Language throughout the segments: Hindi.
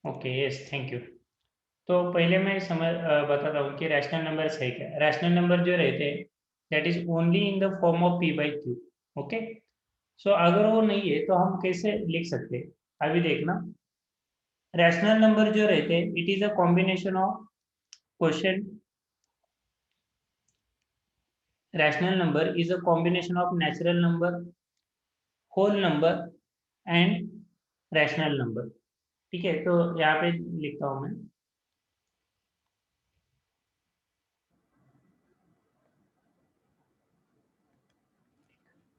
Okay, yes, thank you. तो पहले मैं बताता हूँ कि रैशनल नंबर्स है क्या। रैशनल नंबर जो रहते हैं that is only in the form of P by Q. Okay, so अगर वो नहीं है तो हम कैसे लिख सकते हैं, अभी देखना। रैशनल नंबर जो रहते हैं it is a combination of question. Rational number is a combination of natural number, whole number and rational number. ठीक है, तो यहाँ पे लिखता हूँ मैं।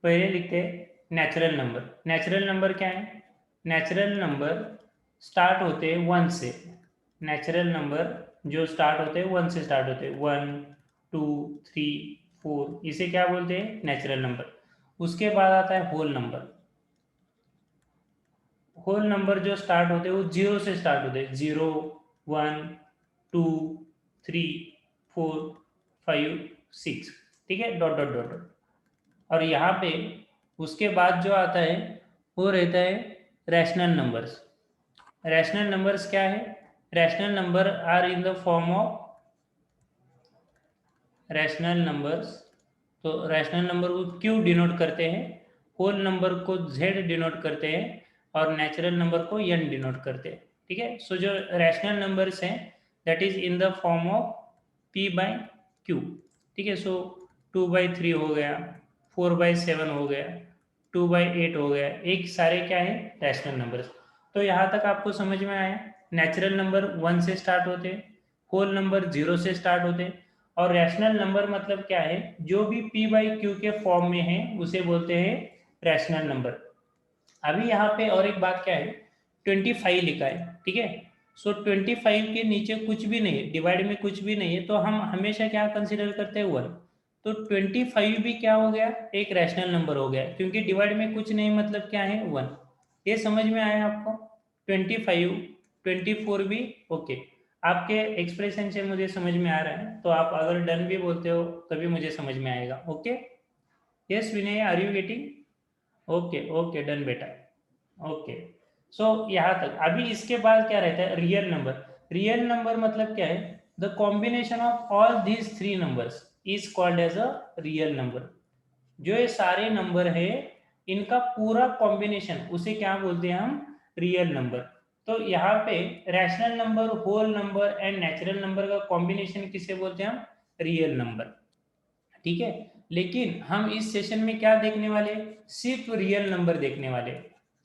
पहले लिखते हैं नेचुरल नंबर। नेचुरल नंबर क्या है? नेचुरल नंबर स्टार्ट होते हैं वन से। नेचुरल नंबर जो स्टार्ट होते हैं वन से स्टार्ट होते हैं, वन, टू, थ्री, फोर, इसे क्या बोलते हैं? Natural number. उसके बाद आता है होल नंबर। होल नंबर जो स्टार्ट होते हैं वो जीरो से स्टार्ट होते हैं, zero, one, two, three, four, five, six. ठीक है, डॉट डॉट डॉट डॉट। और यहाँ पे उसके बाद जो आता है वो रहता है रैशनल नंबर्स। रैशनल नंबर्स क्या है? Rational number are in the form of rational numbers. तो रैशनल नंबर को क्यू डिनोट करते हैं, होल नंबर को जेड डिनोट करते हैं, और नेचुरल नंबर को एन डिनोट करते हैं। ठीक है, सो जो रैशनल नंबर्स हैं that is in the form of P by Q. ठीक है, सो 2/3 हो गया, 4/7 हो गया, 2/8 हो गया, एक सारे क्या है? Rational numbers. तो यहाँ तक आपको समझ में आया? नेचुरल नंबर वन से स्टार्ट होते हैं, होल नंबर जीरो से स्टार्ट होते हैं, और रैशनल नंबर मतलब क्या है? जो भी पी बाई क्यू के फॉर्म में है उसे बोलते हैं रैशनल नंबर। अभी यहाँ पे और एक बात क्या है, 25 लिखा है। ठीक है, सो 25 के नीचे कुछ भी नहीं है, डिवाइड में कुछ भी नहीं है, तो हम हमेशा क्या कंसिडर करते हैं? वन। तो 25 भी क्या हो गया? एक रैशनल नंबर हो गया, क्योंकि डिवाइड में कुछ नहीं मतलब क्या है? वन। ये समझ में आया आपको? 25, 24 भी ओके। आपके एक्सप्रेशन से मुझे समझ में आ रहा है, तो आप अगर डन भी बोलते हो तभी मुझे समझ में आएगा। Okay, yes Vinay, are you getting? Okay okay, done बेटा। ओके, सो यहाँ तक। अभी इसके बाद क्या रहता है? Real number. रियल नंबर मतलब क्या है? The combination of all these three numbers is called as a real number. जो ये सारे नंबर है इनका पूरा कॉम्बिनेशन उसे क्या बोलते हैं हम? Real number. तो यहाँ पे rational number, whole number and natural number का कॉम्बिनेशन किसे बोलते हैं हम? Real number. ठीक है, लेकिन हम इस सेशन में क्या देखने वाले? सिर्फ रियल नंबर देखने वाले,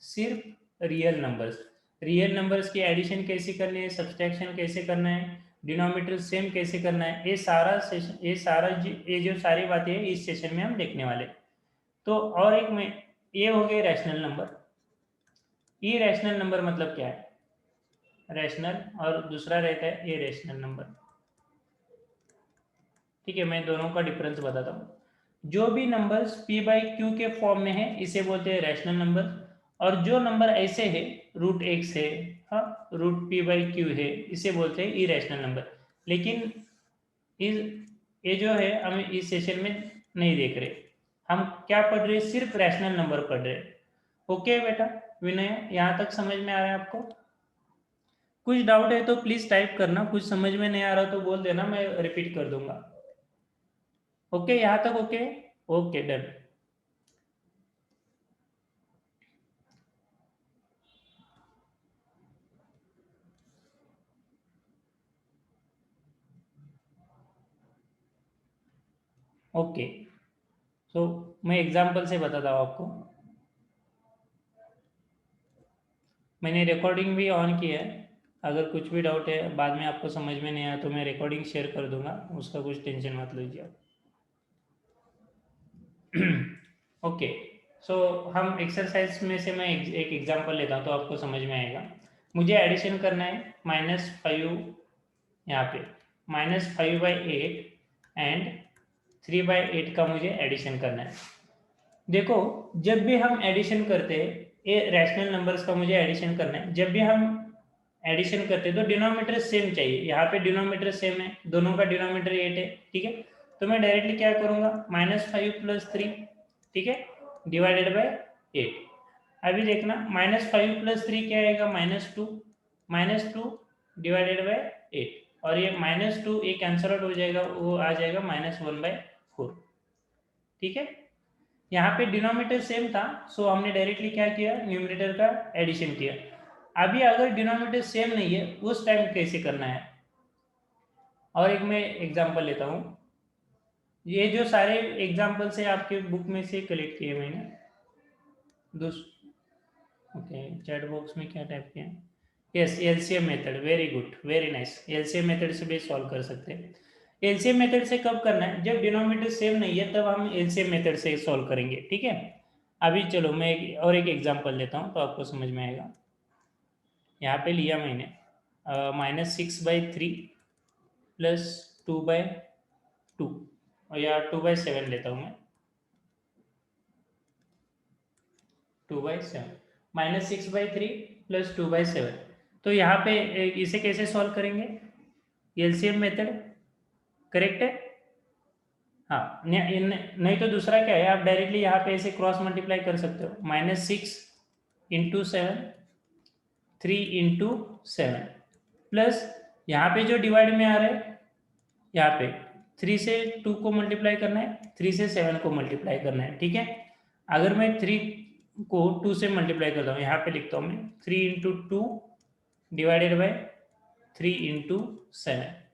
सिर्फ रियल नंबर्स। रियल नंबर्स की एडिशन कैसे करनी है, सब्सट्रैक्शन कैसे करना है, डिनोमिनेटर सेम कैसे करना है, ये सारा सेशन, ये जो सारी बातें हैं इस सेशन में हम देखने वाले। तो और एक में, ये हो गए रैशनल नंबर। ई रैशनल नंबर मतलब क्या है? रैशनल, और दूसरा रहता है ए रैशनल नंबर। ठीक है, मैं दोनों का डिफरेंस बताता हूँ। जो भी नंबर्स पी बाई क्यू के फॉर्म में है इसे बोलते हैं रैशनल नंबर। और जो नंबर ऐसे है, रूट एक्स है, हाँ, रूट पी बाई क्यू है, इसे बोलते हैं इरेशनल नंबर। लेकिन इस ये जो है हम इस सेशन में नहीं देख रहे, हम क्या पढ़ रहे? सिर्फ रैशनल नंबर पढ़ रहे। ओके बेटा विनय, यहाँ तक समझ में आ रहा है आपको? कुछ डाउट है तो प्लीज टाइप करना, कुछ समझ में नहीं आ रहा तो बोल देना, मैं रिपीट कर दूंगा। ओके, यहाँ तक ओके? Okay, done. ओके, सो मैं एग्जांपल से बताता हूँ आपको। मैंने रिकॉर्डिंग भी ऑन की है, अगर कुछ भी डाउट है बाद में आपको समझ में नहीं आया तो मैं रिकॉर्डिंग शेयर कर दूंगा, उसका कुछ टेंशन मत लीजिए आप। ओके, सो हम एक्सरसाइज में से मैं एक एग्जांपल लेता हूँ तो आपको समझ में आएगा। मुझे एडिशन करना है -5, यहाँ पे -5/8 एंड 3/8 का मुझे एडिशन करना है। देखो, जब भी हम एडिशन करते हैं, ये रैशनल नंबर्स का मुझे एडिशन करना है, जब भी हम एडिशन करते हैं तो डिनोमिनेटर सेम चाहिए। यहाँ पे डिनोमिनेटर सेम है, दोनों का डिनोमिनेटर 8 है। ठीक है, तो मैं डायरेक्टली क्या करूँगा? -5 + 3, ठीक है, डिवाइडेड बाय 8। अभी देखना, -5 + 3 क्या आएगा? -2। -2 डिवाइडेड बाय 8, और ये -2 ये कैंसल आउट हो जाएगा, वो आ जाएगा -1/4। ठीक है, यहाँ पे डिनोमिनेटर सेम था, सो हमने डायरेक्टली क्या किया, न्यूमरेटर का एडिशन किया। अभी अगर डिनोमिनेटर सेम नहीं है उस टाइम कैसे करना है, और एक मैं एग्जांपल लेता हूँ। ये जो सारे एग्जांपल्स है आपके बुक में से कलेक्ट किए मैंने। ओके, चैट बॉक्स में क्या टाइप किया, yes LCM method, very good, very nice. LCM method से भी सॉल्व कर सकते हैं। एलसीएम मेथड से कब करना है, जब डिनोमिनेटर सेम नहीं है तब हम एलसीएम मेथड से सॉल्व करेंगे। ठीक है, अभी चलो मैं एक एग्जांपल लेता हूँ तो आपको समझ में आएगा। यहाँ पे लिया मैंने -6/3 प्लस 2/2, और या 2/7 लेता हूँ मैं, 2/7 -6/3 प्लस 2/7। तो यहाँ पे इसे कैसे सॉल्व करेंगे, एलसीएम मेथड, करेक्ट है। हाँ, नहीं तो दूसरा क्या है, आप डायरेक्टली यहाँ पे ऐसे क्रॉस मल्टीप्लाई कर सकते हो, -6 × 7, 3 × 7, प्लस यहाँ पे जो डिवाइड में आ रहा है, यहाँ पे 3 से 2 को मल्टीप्लाई करना है, 3 से 7 को मल्टीप्लाई करना है। ठीक है, अगर मैं 3 को 2 से मल्टीप्लाई करता हूँ, यहाँ पे लिखता हूँ मैं 3 × 2 डिवाइडेड बाय 3 × 7,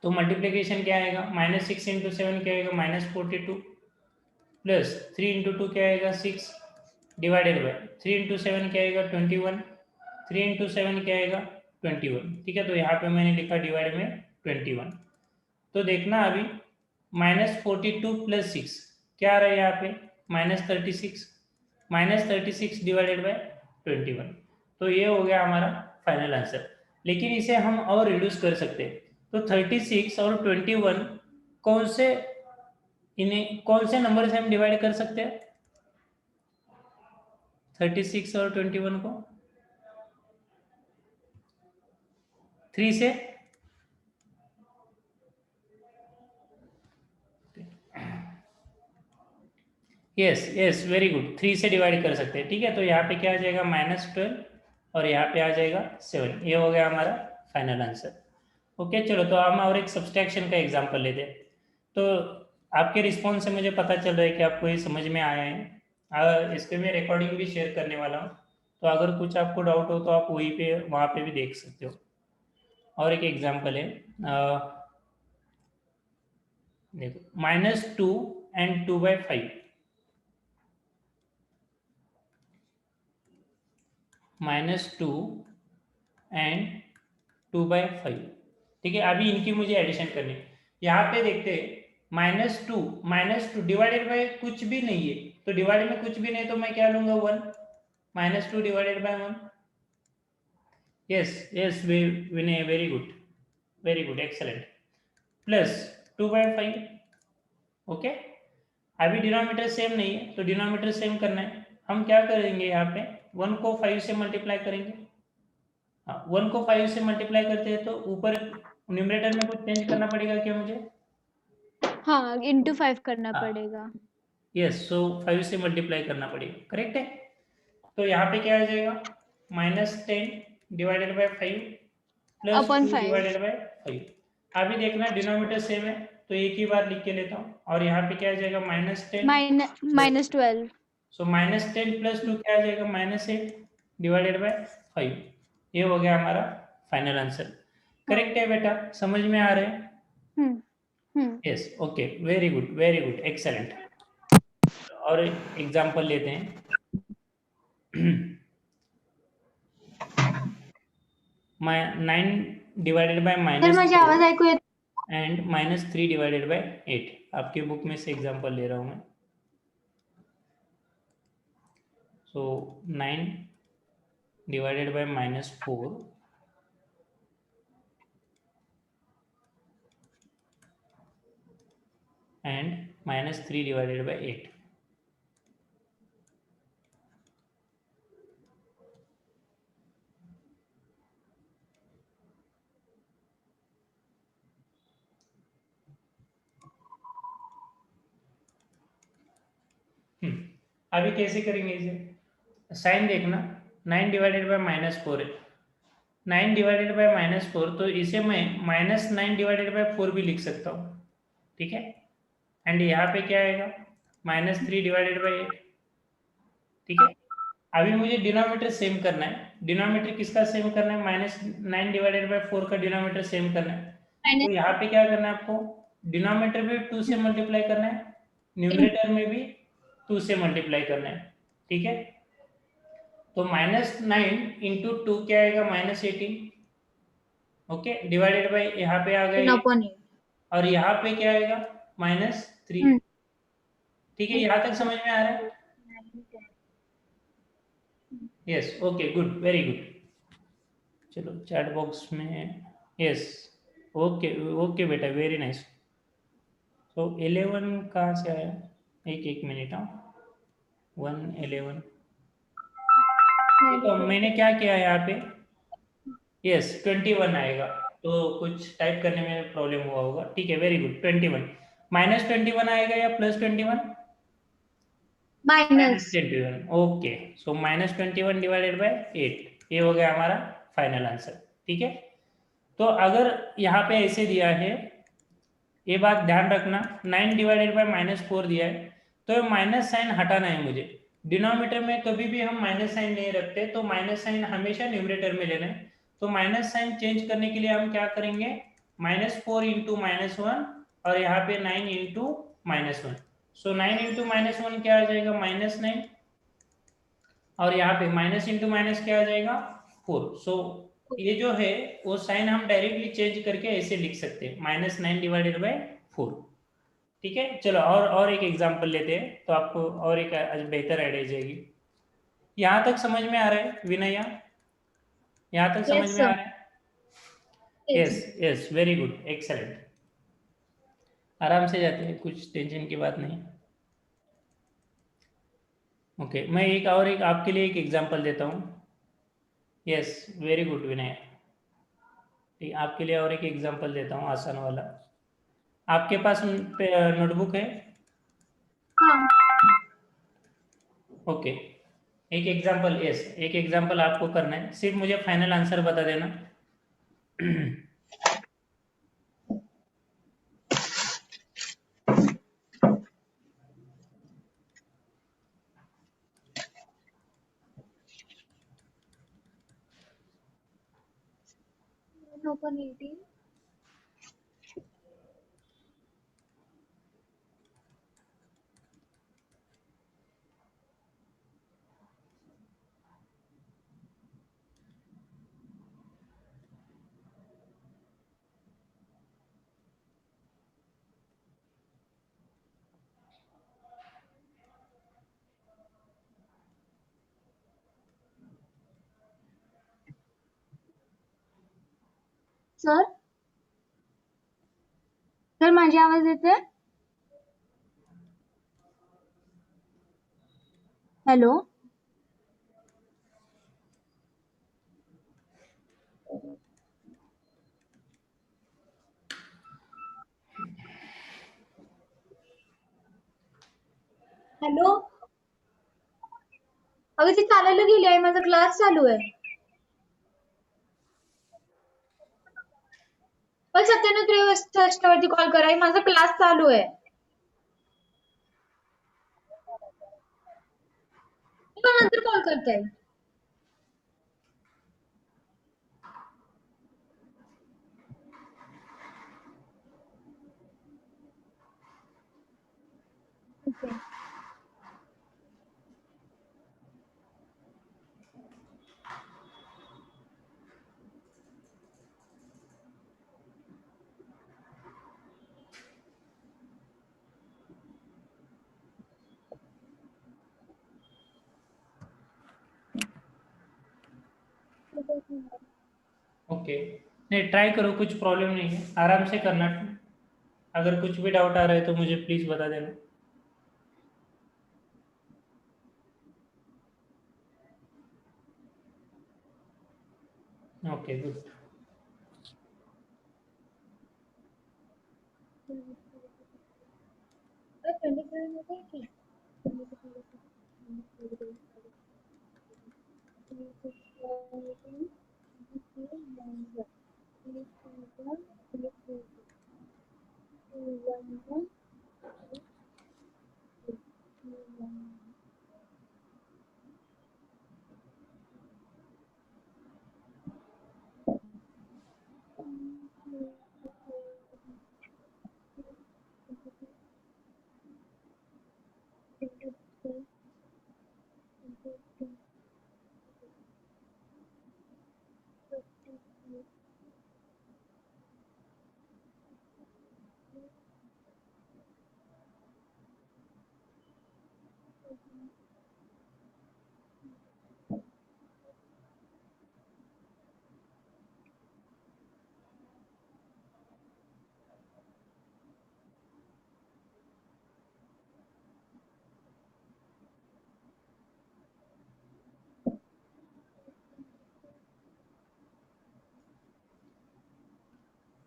तो मल्टीप्लीकेशन क्या आएगा, -6 × 7 क्या आएगा, -42, प्लस 3 × 2 क्या आएगा 6, डिवाइडेड बाय 3 × 7 क्या आएगा 21, 3 × 7 क्या आएगा 21। ठीक है, तो यहाँ पे मैंने लिखा डिवाइड में 21। तो देखना अभी -42 प्लस 6 क्या आ रहा है, यहाँ पे -36, -36 डिवाइडेड बाय 21। तो ये हो गया हमारा फाइनल आंसर। लेकिन इसे हम और रिड्यूस कर सकते हैं, तो 36 और 21 कौन से, इन्हें कौन से नंबर से हम डिवाइड कर सकते हैं, 36 और 21 को 3 से, यस यस वेरी गुड, 3 से डिवाइड कर सकते हैं। ठीक है, तो यहाँ पे क्या आ जाएगा -12, और यहाँ पे आ जाएगा 7। ये हो गया हमारा फाइनल आंसर। ओके, चलो तो हम और एक सब्सट्रैक्शन का एग्जांपल लेते हैं। तो आपके रिस्पॉन्स से मुझे पता चल रहा है कि आपको ये समझ में आया है। इसके मैं रिकॉर्डिंग भी शेयर करने वाला हूँ, तो अगर कुछ आपको डाउट हो तो आप वहीं पे वहाँ पे भी देख सकते हो। और एक एग्जांपल है, देखो -2 एंड 2/5, -2 एंड 2/5। ठीक है, अभी इनकी मुझे एडिशन करनी है। यहाँ पे देखते हैं -2 डिवाइडेड बाय कुछ भी नहीं है, तो डिवाइड में कुछ भी नहीं तो मैं क्या लूंगा 1, -2 divided by 1। Yes yes Vinay, very good excellent, plus 2/5। Okay, अभी डिनोमिनेटर सेम नहीं है तो डिनोमिनेटर सेम करना है, हम क्या करेंगे, यहाँ पे 1 को 5 से मल्टीप्लाई करेंगे। हाँ, 1 को 5 से मल्टीप्लाई करते हैं तो ऊपर न्यूमरेटर में कुछ चेंज करना पड़ेगा क्या मुझे, हाँ, इंटू 5 करना हाँ पड़ेगा। यस, सो 5 से मल्टीप्लाई करना पड़ेगा, करेक्ट है। तो यहाँ पे क्या आ जाएगा, -10 by bye 5 plus upon 2 5। Divided by 5। अभी देखना डिनोमिनेटर सेम है तो एक ही बार लिख के लेता हूँ, और यहाँ पे क्या आ जाएगा -10 -12। सो -10 प्लस 2 क्या आ जाएगा -8 डिवाइडेड बाय 5। ये हो गया हमारा फाइनल आंसर। हाँ। करेक्ट है बेटा, समझ में आ रहे हैं, hmm hmm yes okay, very good excellent. और एग्जांपल लेते हैं। 9 डिवाइडेड बाय सर माझी -4 आवाज ऐकू येत? And -3 divided by 8। आपके बुक में से एग्जांपल ले रहा हूँ मैं। सो 9 divided by -4 and -3 divided by 8। अभी कैसे करेंगे इसे, साइन देखना, 9 डिवाइडेड बाय -4 है, 9 डिवाइडेड बाय -4, तो इसे मैं -9 डिवाइडेड बाय 4 भी लिख सकता हूँ, ठीक है। एंड यहाँ पे क्या आएगा, -3 डिवाइडेड बाय 8, ठीक है। अभी मुझे डिनोमिनेटर सेम करना है। डिनोमिनेटर किसका सेम करना है, -9 डिवाइडेड बाय 4 का डिनोमिनेटर सेम करना है। तो यहाँ पे क्या करना है आपको, डिनोमिनेटर में 2 से मल्टीप्लाई करना है, न्यूमरेटर में भी 2 से मल्टीप्लाई करना है, ठीक है। तो -9 इंटू 2 क्या आएगा, -18, ओके, डिवाइडेड बाई यहाँ पे आ गए, अपॉन 8। और यहाँ पे क्या आएगा, -3, ठीक है। यहाँ तक समझ में आ रहा है? Yes, okay, good, very good. चलो चैट बॉक्स में, यस, ओके ओके बेटा, वेरी नाइस। तो 11 कहाँ से आया, एक एक मिनट, हाँ, 111, तो मैंने क्या किया यहाँ पे, यस 21 आएगा, तो कुछ टाइप करने में प्रॉब्लम हुआ होगा, ठीक है, वेरी गुड। 21, -21 आएगा या +21, minus. -21, okay. So -21 divided by 8, ये हो गया हमारा फाइनल आंसर, ठीक है। तो अगर यहाँ पे ऐसे दिया है, ये बात ध्यान रखना, 9 डिवाइडेड बाय -4 दिया है, तो माइनस साइन हटाना है मुझे। डिनोमिनेटर में कभी भी हम माइनस साइन नहीं रखते, तो माइनस साइन हमेशा न्यूमरेटर में लेना है। तो माइनस साइन चेंज करने के लिए हम क्या करेंगे, -4 इंटू -1, और यहाँ पे 9 इंटू -1। सो 9 इंटू -1 क्या आ जाएगा, -9, और यहाँ पे माइनस इंटू माइनस क्या आ जाएगा, 4। सो ये जो है वो साइन हम डायरेक्टली चेंज करके ऐसे लिख सकते हैं, -9 डिवाइडेड बाय 4, ठीक है। चलो और एक एग्जांपल लेते हैं, तो आपको और एक बेहतर आइडिया जाएगी। यहाँ तक समझ में आ रहा है विनय, यहाँ तक समझ यस में आ सर। रहा है? Yes yes, very good, excellent. आराम से जाते हैं, कुछ टेंशन की बात नहीं। ओके, मैं एक आपके लिए एक एग्जांपल देता हूँ। यस, वेरी गुड विनय। ठीक, आपके लिए और एक एग्जांपल देता हूँ आसान वाला। आपके पास नोटबुक है? हाँ। ओके, एक एग्जांपल, यस, एक एग्जांपल आपको करना है, सिर्फ मुझे फाइनल आंसर बता देना। अपॉन 18। सर, सर माझी आवाज येते? हॅलो, हॅलो, अगं ती चालायला गेली आहे, माझा क्लास चालू आहे. पण 97 वरती कॉल करा, माझा क्लास चालू आहे. मी नंतर कॉल करते. ओके. ओके, नहीं, ट्राई करो, कुछ प्रॉब्लम नहीं है, आराम से करना। अगर कुछ भी डाउट आ रहा है तो मुझे प्लीज़ बता देना। Okay, good. 25 होते की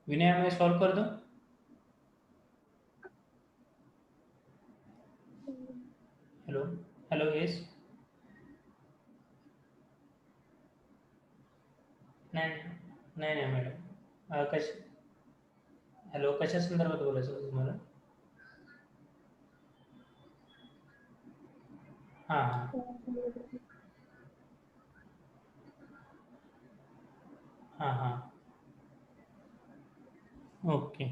विनय मैं सॉल्व कर दूं? Hello hello yes. नाही नाही नाही मॅडम कश हॅलो कशा संदर्भात बोलायचं होतं तुम्हाला? हां हां हां हां ओके.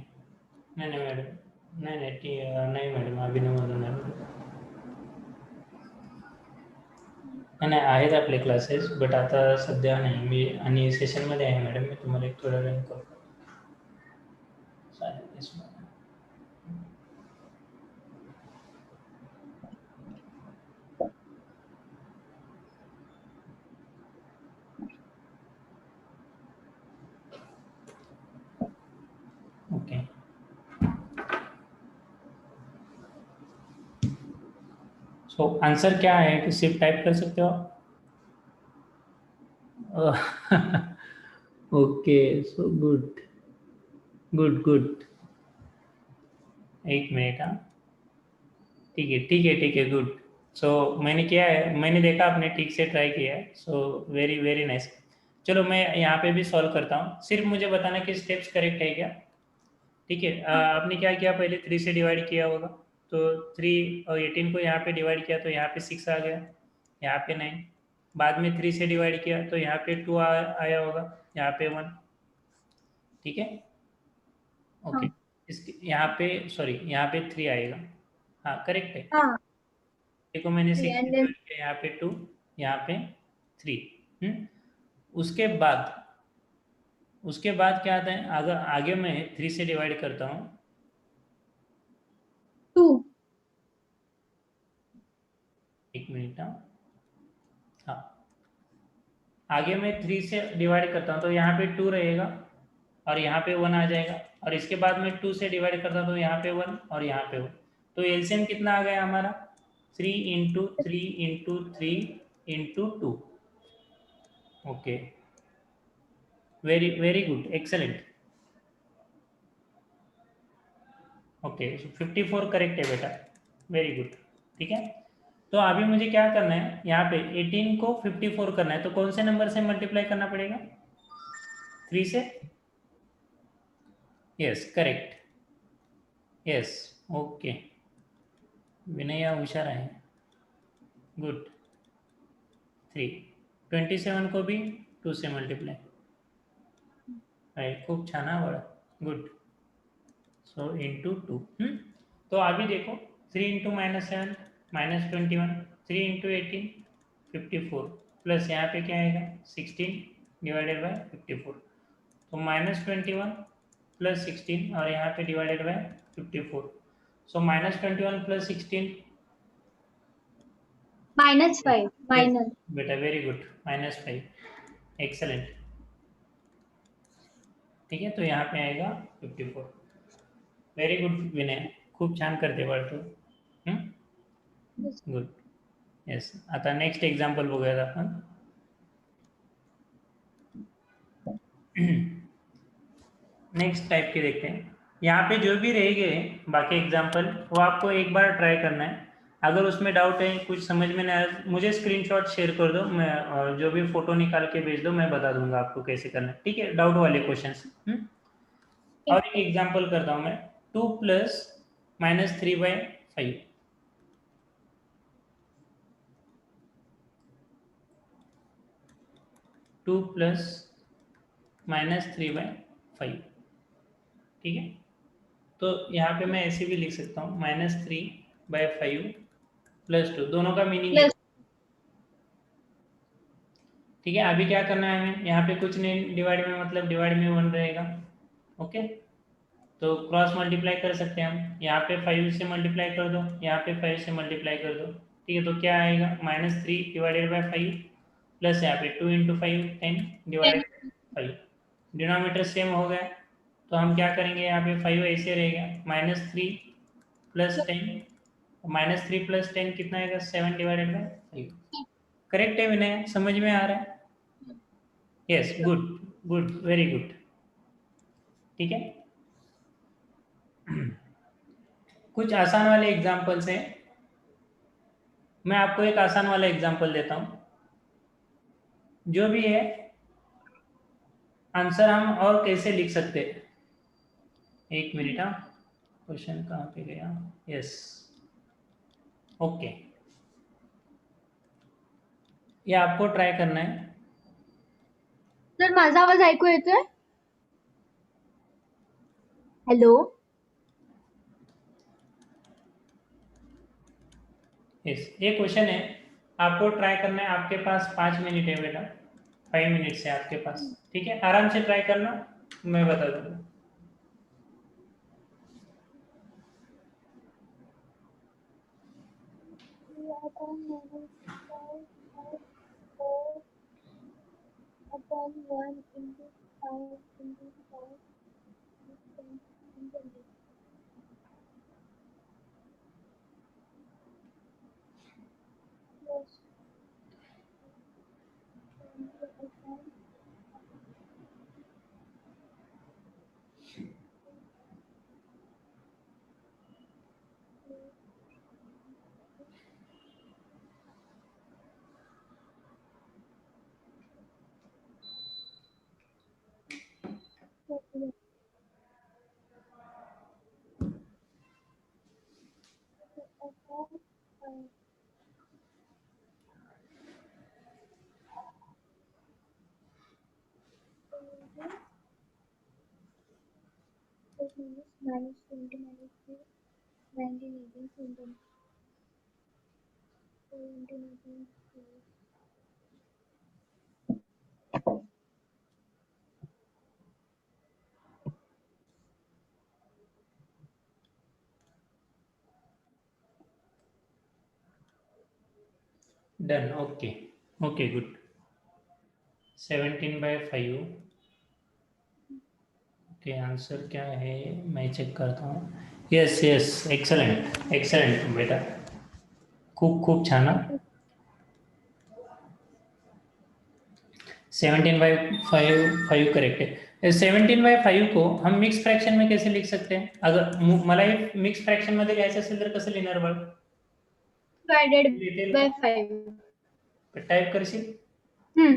नाही नाही मॅडम, नाही नाही ती नाही मॅडम, अभिनवमधून नाही मॅडम. नाही नाही आहेत आपले क्लासेस, बट आता सध्या नाही मी, आणि सेशनमध्ये आहे मॅडम. मी तुम्हाला एक थोड्या वेळाने कॉल करतो. चालेल yes madam. Okay. So answer क्या है कि सिर्फ टाइप कर सकते हो आप? Okay so good good good. एक मिनट हाँ. ठीक है ठीक है ठीक है गुड. सो मैंने किया है, मैंने देखा आपने ठीक से ट्राई किया है. So very very nice. चलो मैं यहाँ पे भी सॉल्व करता हूँ, सिर्फ मुझे बताना कि स्टेप्स करेक्ट है क्या. ठीक है. आपने क्या किया, पहले 3 से डिवाइड किया होगा. तो 3 और 18 को यहाँ पे डिवाइड किया तो यहाँ पे 6 आ गया, यहाँ पे 9. बाद में 3 से डिवाइड किया तो यहाँ पे 2 आया होगा, यहाँ पे 1. ठीक है. ओके. हाँ इसके यहाँ पे सॉरी यहाँ पे 3 आएगा. हाँ करेक्ट है. हाँ देखो मैंने 6 से एंड देन डिवाइड किया, यहाँ पे 2, यहाँ पे 3. उसके बाद उसके बाद क्या आता है, अगर आगे मैं 3 से डिवाइड करता हूँ. 2 एक मिनट हाँ. हाँ आगे मैं 3 से डिवाइड करता हूँ तो यहाँ पे 2 रहेगा और यहाँ पे 1 आ जाएगा. और इसके बाद मैं 2 से डिवाइड करता हूँ तो यहाँ पे 1 और यहाँ पे 1. तो एलसीएम कितना आ गया हमारा, 3 into 3 into 3 into 2. Okay very very good excellent. Okay 54 correct है बेटा, वेरी गुड. ठीक है. तो अभी मुझे क्या करना है, यहाँ पे 18 को 54 करना है, तो कौन से नंबर से मल्टीप्लाई करना पड़ेगा, 3 से. Yes correct. Yes okay. Vinay हुशार आहे. गुड. 3. 27 को भी 2 से मल्टीप्लाई. राइट खूप छान बड़ा. गुड. So into 2. तो अभी देखो 3 इंटू -7 -21, 3 इंटू 18 54, प्लस यहाँ पे क्या आएगा 16 डिवाइडेड बाय 54. तो -21 प्लस 16 और यहाँ पे divided by 54. So -21 plus 16. -5 yes minus बेटा वेरी गुड, -5. एक्सेलेंट. ठीक है. तो यहाँ पे आएगा 54. वेरी गुड विनय, खूप छान करते बाळ तू. गुड. येस. आता नेक्स्ट एक्झाम्पल बघूयात आपण. नेक्स्ट टाइप के देखते हैं. यहाँ पे जो भी रह गए बाकी एग्जाम्पल वो आपको एक बार ट्राई करना है. अगर उसमें डाउट है, कुछ समझ में नहीं आया, मुझे स्क्रीनशॉट शेयर कर दो, मैं जो भी फोटो निकाल के भेज दो, मैं बता दूंगा आपको कैसे करना है, ठीक है, डाउट वाले क्वेश्चंस। और एक एग्जांपल करता हूं मैं, 2 प्लस -3/5। 2 प्लस -3/5, ठीक है। तो यहाँ पे मैं ऐसे भी लिख सकता हूँ, -3/5 +2, दोनों का मीनिंग एक, प्लस ठीक है। अभी क्या करना है हमें, यहाँ पे कुछ नहीं, डिवाइड में मतलब डिवाइड में 1 रहेगा, ओके। तो क्रॉस मल्टीप्लाई कर सकते हैं हम, यहाँ पे 5 से मल्टीप्लाई कर दो, यहाँ पे 5 से मल्टीप्लाई कर दो, ठीक है। तो क्या आएगा, -3/5 प्लस यहाँ पे 2 × 5 10 डिवाइडेड 5, डिनोमीटर सेम हो गया। तो हम क्या करेंगे, यहाँ पे 5 ऐसे रहेगा, -3 + 10, -3 + 10 कितना आएगा, 7/5। करेक्ट है विनय, समझ में आ रहा है? Yes, good, good, very good, ठीक है। कुछ आसान वाले एग्जाम्पल्स हैं, मैं आपको एक आसान वाला एग्जाम्पल देता हूं, जो भी है आंसर हम और कैसे लिख सकते हैं। एक मिनट, हाँ, क्वेश्चन कहाँ पे गया, यस, ओके, ये आपको ट्राई करना है। सर माझा आवाज ऐकू येतोय? हॅलो यस, ये क्वेश्चन है, आपको ट्राई करना है, आपके पास 5 मिनट है बेटा, 5 मिनट से आपके पास, ठीक है, आराम से ट्राई करना, मैं बता दूंगा। Done, okay, okay, good, 17/5, okay, answer क्या है मैं चेक करता हूँ। यस, यस, एक्सलेंट, एक्सलेंट बेटा, खूप खूप छान, 17/5 करेक्ट है। 17/5 को हम मिक्स फ्रॅक्शन में कैसे लिख सकते हैं, अगर मला हे मिक्स फ्रॅक्शन मध्ये लिहायचं असेल तर कसं लिहिणार बाळ, डिवायडेड बाय 5. टाइप करशील, हम्म.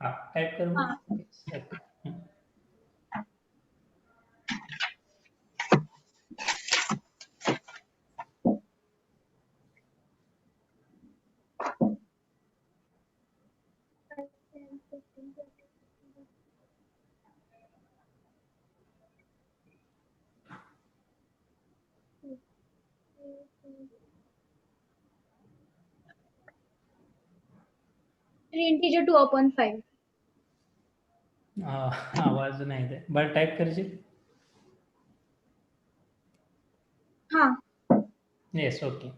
हाँ टाइप कर हाँ. बघ. टाइप कर. इंटीजर 2/5. आवाज नाही येते, बरं टाइप करशील. हाँ. Yes, okay.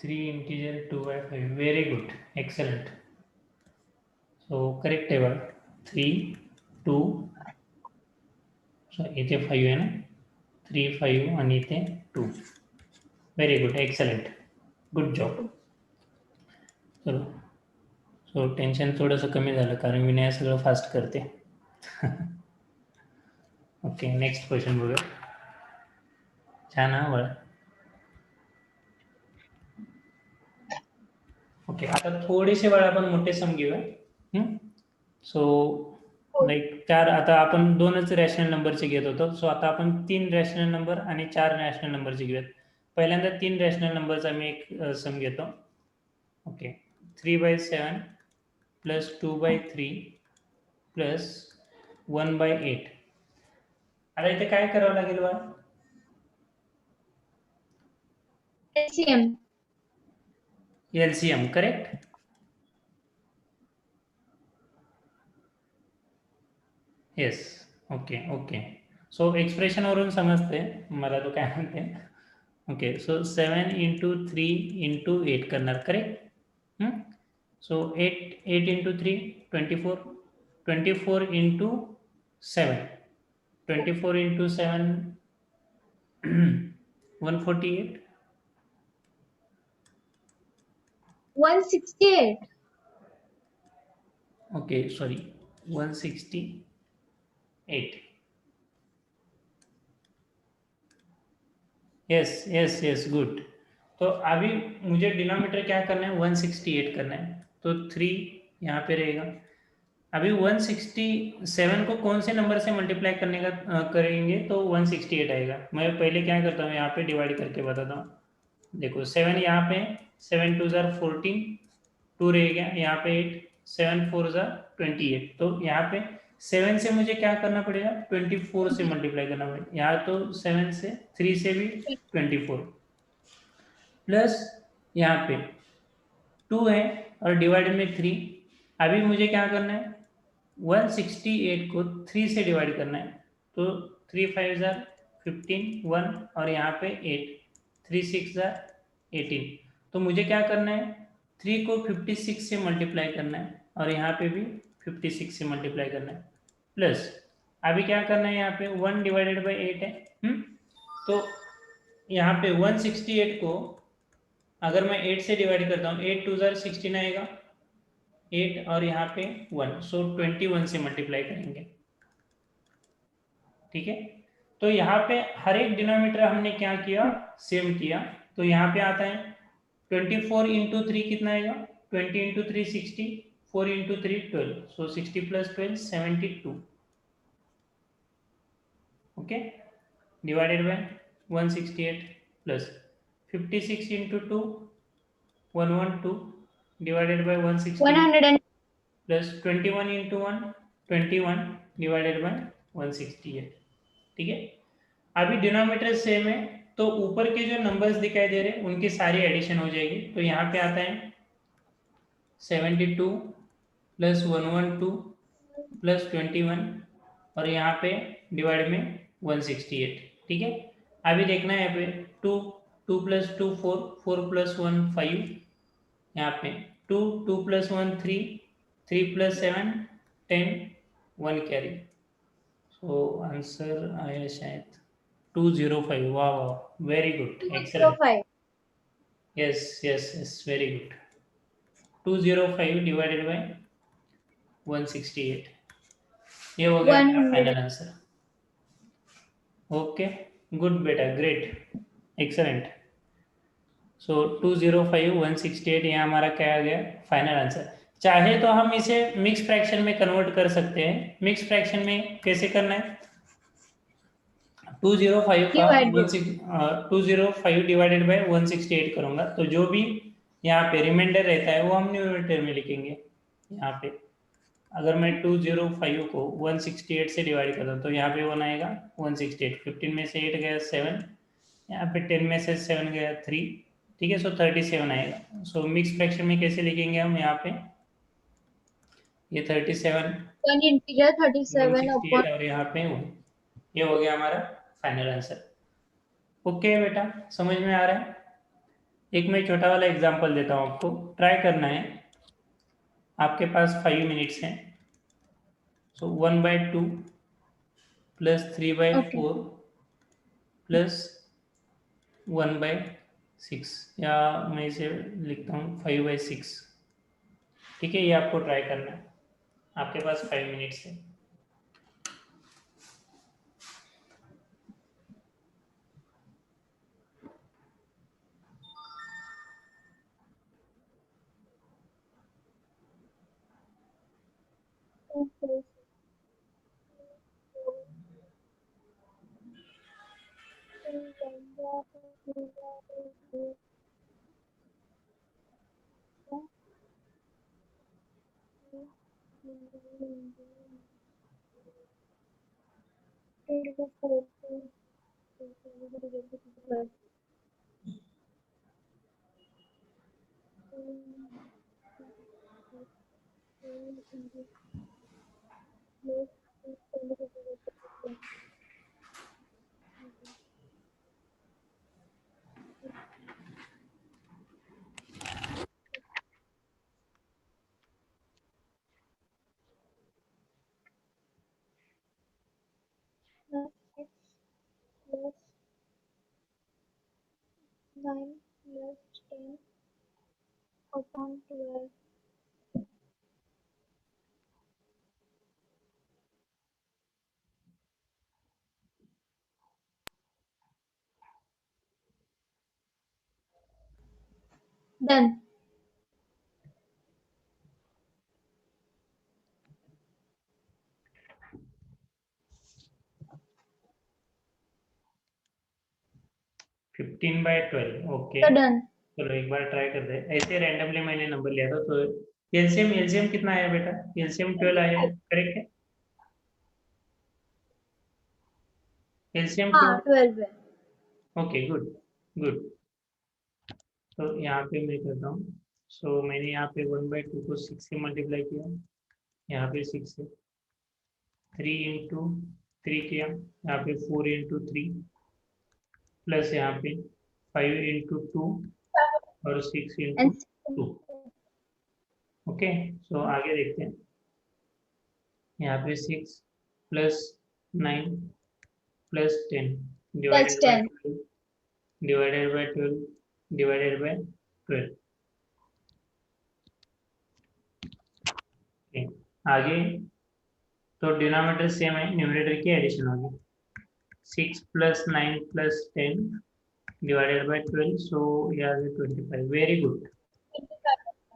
3 integer 2/5, very good, excellent. So correct है बाळ, 3 2, सो इथे 5 आहे ना, 3 5 आणि इथे 2, very good, excellent, good job. चलो, सो टेन्शन थोडंसं कमी झालं कारण विनय सगळं फास्ट करते. ओके, नेक्स्ट क्वेश्चन बघूया. छान हा बाळा. ओके, आता थोडेसे बाळा आपण मोठे सम घेऊया. सो लाईक चार, आता आपण 2च रॅशनल नंबरचे घेत होतो. सो आता आपण 3 रॅशनल नंबर आणि 4 रॅशनल नंबरचे घेऊयात. पहिल्यांदा 3 रॅशनल नंबरचा मी एक सम घेतो. Okay, 3/7 plus 2/3 plus 1/8. आता इथे काय करावं लागेल बाळा? LCM. LCM, correct? Yes. Okay okay. So एक्सप्रेशनवरून समजते मला तो काय म्हणते. ओके, सो 7 इंटू 3 इंटू 8 करणार, करेक्ट? सो 8 into 3 24, 24 into 7, 24 into 7 148. 168. Okay, sorry, 168. Yes yes yes, good. तो अभी मुझे डिनोमिनेटर क्या करना है? 168 करना है. तो 3 यहाँ पे रहेगा. अभी 167 को कौन से नंबर से मल्टीप्लाई करने का करेंगे तो 168 आएगा. मैं पहले क्या करता हूँ, यहाँ पे डिवाइड करके बताता हूँ. देखो 7 यहाँ पे, 7 2 जार 14, 2 रह गया यहाँ पे 8, 7 4 जार 28. तो यहाँ पे 7 से मुझे क्या करना पड़ेगा? 24 से मल्टीप्लाई करना पड़ेगा. यहाँ तो 7 से, 3 से भी 24 प्लस यहाँ पे 2 है और डिवाइड में 3. अभी मुझे क्या करना है? 168 को 3 से डिवाइड करना है. तो 3 5 जार 15, 1 और यहाँ पे 8, 3 6 जार 18. तो मुझे क्या करना है? 3 को 56 से मल्टीप्लाई करना है और यहाँ पे भी 56 से मल्टीप्लाई करना है. प्लस अभी क्या करना है? यहाँ पे 1 डिवाइडेड बाई 8 है. तो यहाँ पे 168 को अगर मैं 8 से डिवाइड करता हूँ, 8 2 जार 16 आएगा, 8 और यहाँ पे 1, सो 21 से मल्टीप्लाई करेंगे. ठीक है, तो यहाँ पे हर एक डिनोमिनेटर हमने क्या किया? सेम किया. तो यहाँ पे आता है 24 इंटू 3 कितना आएगा? 20 into 3 60, 4 into 3 12, so 60 plus 12 72. Okay, divided by 168 plus 56 into 2 112 divided by 168 100. Plus 21 into 1 21 divided by 168. ठीक है, अभी डिनोमिनेटर सेम है तो ऊपर के जो नंबर्स दिखाई दे रहे हैं उनकी सारी एडिशन हो जाएगी. तो यहाँ पे आता है 72 प्लस 112 प्लस 21 और यहाँ पे डिवाइड में 168. ठीक है, अभी देखना है यहाँ पे 2 2 प्लस 2 4, 4 प्लस 1 5, यहाँ पे 2 2 plus 1 3, 3 plus 7 10, 1 carry. So answer आया शायद 205. वाह वाह, very good, excellent. 205. Yes yes yes, very good. 205 divided by 168. ये हो गया मेरा 100. Final answer. ओके, गुड बेटा, ग्रेट, एक्सेलेंट. सो 205 168 यहाँ हमारा क्या आ गया? Final answer. चाहे तो हम इसे मिक्स फ्रैक्शन में कन्वर्ट कर सकते हैं. मिक्स फ्रैक्शन में कैसे करना है? 205 का Divided. 205 डिवाइडेड बाय 168 करूंगा तो जो भी यहाँ पे रिमाइंडर रहता है वो हम न्यूमरेटर में लिखेंगे. यहाँ पे अगर मैं 205 को 168 से डिवाइड करता हूँ तो यहाँ पे 1 आएगा 168, 15 में से 8 गया 7, यहाँ पे 10 में से 7 गया 3. ठीक है, सो 37 आएगा. सो मिक्स फ्रैक्शन में कैसे लिखेंगे हम? यहाँ पे ये 37 One integer 37 168 upon. और यहाँ पे 1. ये हो गया हमारा फाइनल आंसर. ओके बेटा, समझ में आ रहा है? एक मैं छोटा वाला एग्जांपल देता हूँ आपको, ट्राई करना है. आपके पास 5 मिनट्स हैं. सो 1/2 प्लस 3/4 Okay. प्लस 1/2 6, या मैं इसे लिखता हूँ 5/6। ठीक है, ये आपको ट्राई करना है, आपके पास 5 मिनट्स है। डन। 15/12, ओके। तो डन। चलो एक बार ट्राई करते हैं, ऐसे रैंडमली मैंने नंबर लिया था, तो एलसीएम एलसीएम कितना आया बेटा? एलसीएम 12 आया है, करेक्ट है? एलसीएम हाँ 12, 12 है। Okay, good good. तो यहाँ पे मैं करता हूँ। सो मैंने यहाँ पे 1/2 को 6 से मल्टीप्लाई किया, यहाँ पे 6 है, 3 इंटू 3 किया, यहाँ पे 4 इंटू 3, प्लस यहाँ पे 5 इंटू 2 और 6 इंटू 2। ओके, सो आगे देखते हैं। यहाँ पे 6 plus 9 plus 10 plus divided by 10। 12 divided bye 12 divided bye 12। आगे तो डिनोमिनेटर सेम है, न्यूमरेटर की एडिशन होगी। 6 plus 9 plus 10 by bye 12, so यार 25। Very good,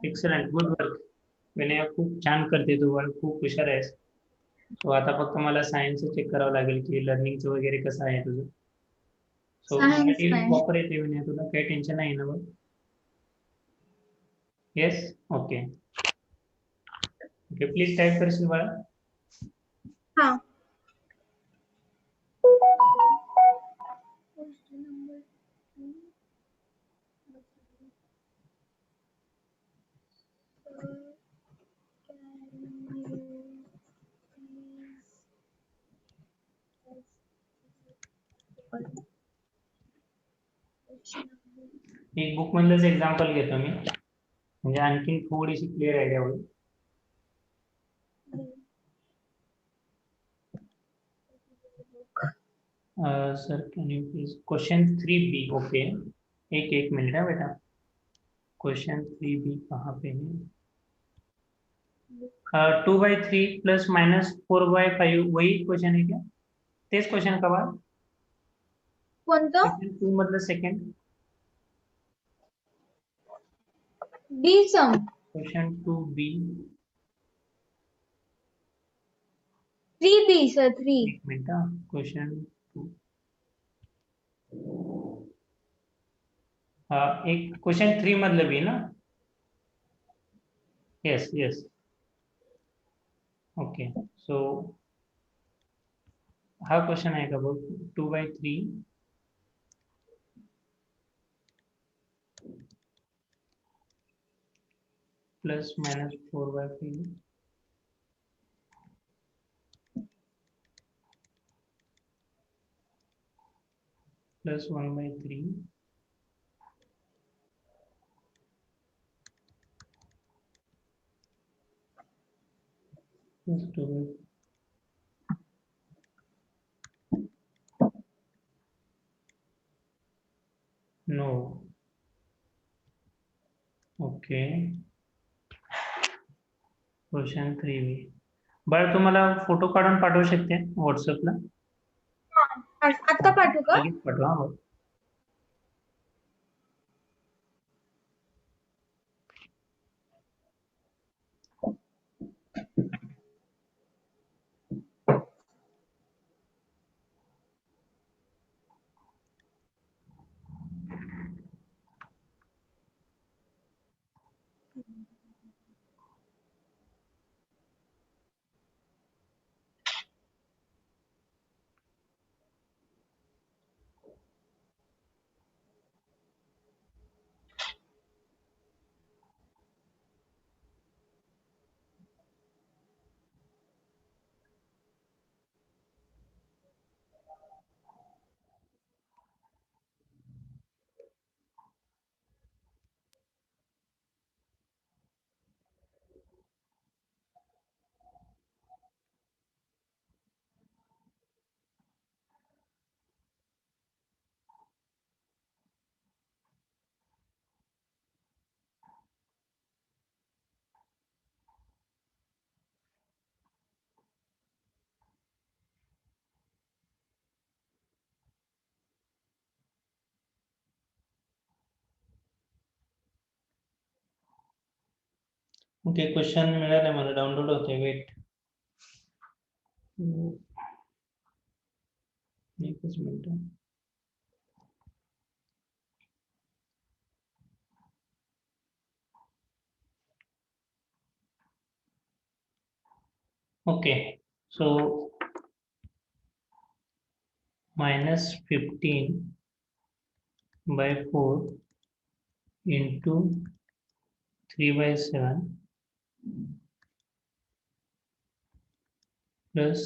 excellent, good work. Vinay खूप छान करते तू, पण खूप हुशार आहेस. सो आता फक्त मला सायन्सचं चेक करावं लागेल की लर्निंगचं वगैरे कसं आहे तुझं. सो सायन्स मराठी नाही. प्रॉपर येते विनय, तुला काही टेन्शन नाही ना? बघ, yes, okay okay, please type करशील बाळा? हाँ. एक बुक मधलंच एक्झाम्पल घेतो मी, म्हणजे आणखी थोडीशी क्लिअर आयडिया होईल. Sir can you please question 3B, okay, एक एक मिनट है बेटा, क्वेश्चन 3B कहाँ पे है? 2/3 प्लस माइनस 4/5, वही क्वेश्चन है क्या? तेच क्वेश्चन का बाद कोणतं? क्वेश्चन 2 मतलब second, B sum. Question 2B, 3B sir 3. एक मिनट, क्वेश्चन 2, एक क्वेश्चन 3 मतलब ही ना? Yes yes, okay. सो हा क्वेश्चन आहे का बघ, 2/3 plus minus 4/5 plus 1/3 plus 2, no okay, question 3B. बाळ तुम्हाला फोटो काढून पाठवू शकते व्हॉट्सअपला. आता पाठवू का? लगेच पाठवा. हो. ओके, क्वेश्चन मिळाले मला, डाउनलोड होते. वेट, एकच minute. Okay, so -15/4 into 3/7 plus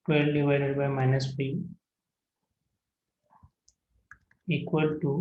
12 divided by -5 equal to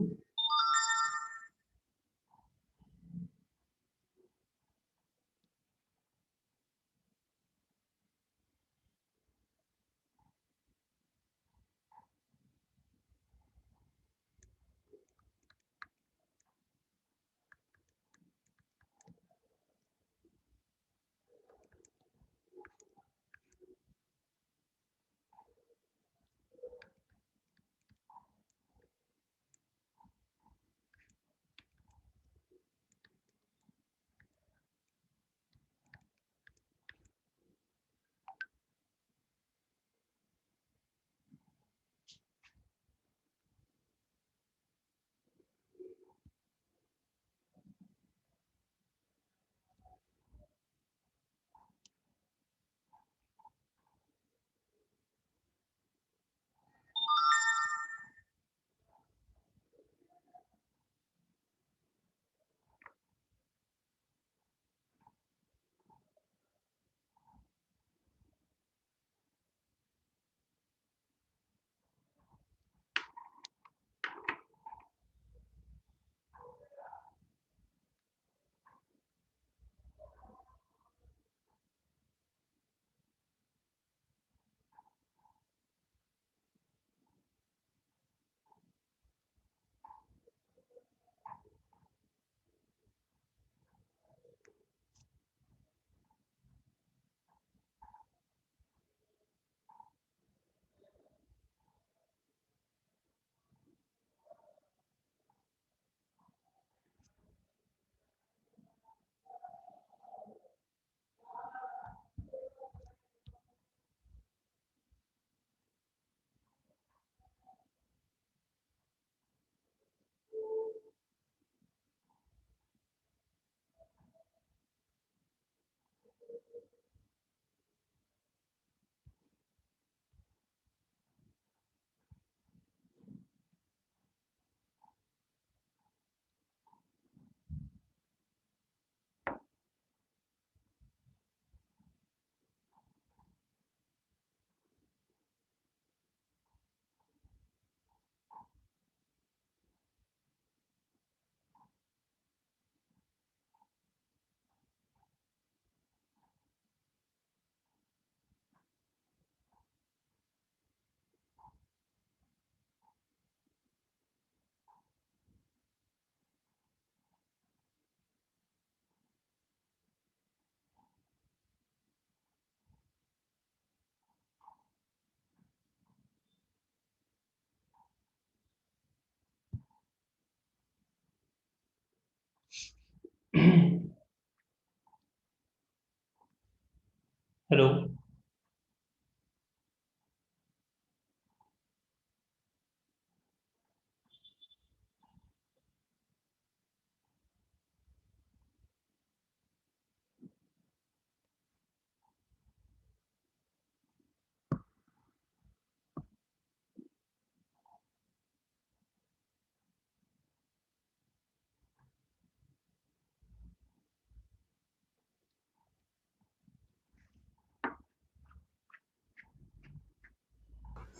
hello,